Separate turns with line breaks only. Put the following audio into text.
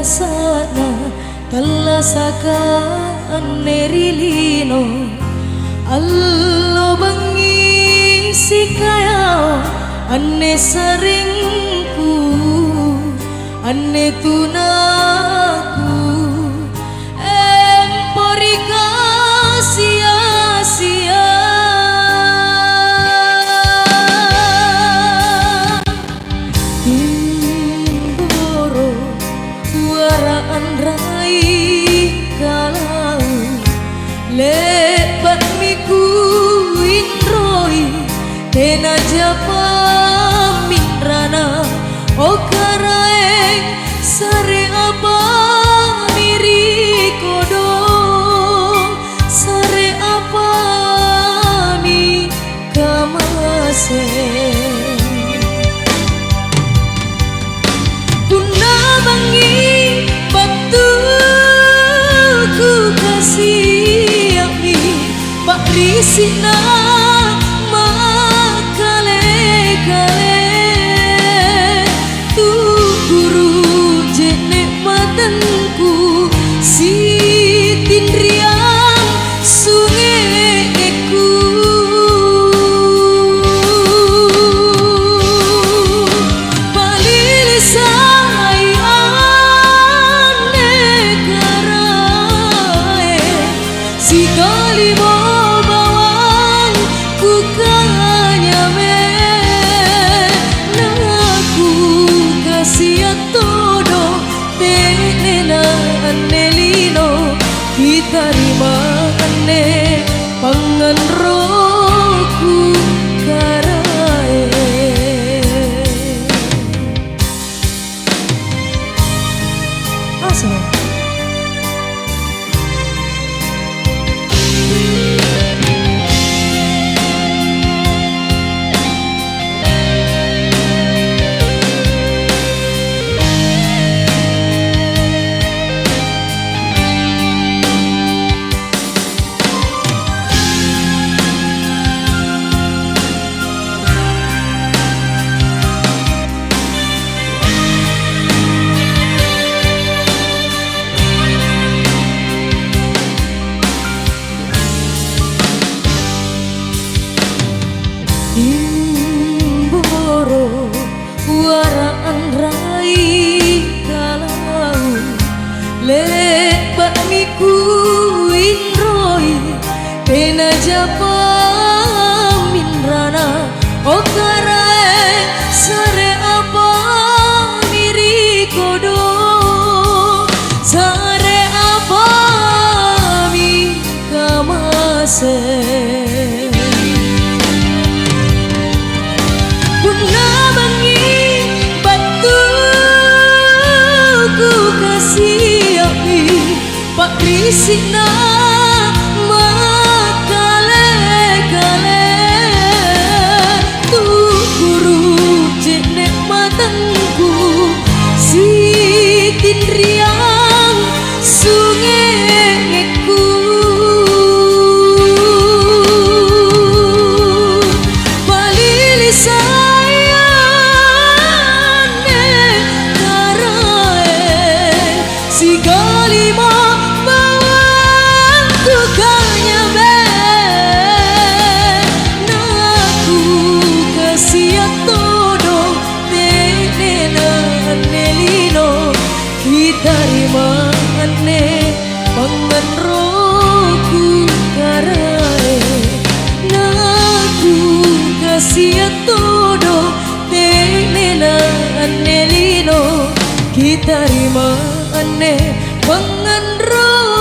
sana talasaka nerilino allo bengi sikaya ane seringku ane tunaku emporika sia-sia timboro waraan rai kalau lebat miku indroi tena japa minrana okaraeng sare apa miri kodong sare apa mi kamase puna bangi batu ku kasih ami pak risina tarima ane pangan rohku karae aso timboro waraan rai kalau lebat miku indroi tena japa minrana okarae sare apa miri kodong sare apa mi kamase pak risina makale-kale tuh guru jenek matangku si tindriang sungeku palili sayane karae si galima tarima ane pangan rohku karae naku kasih todo tenena ane lino kita tarima ane pangan rohku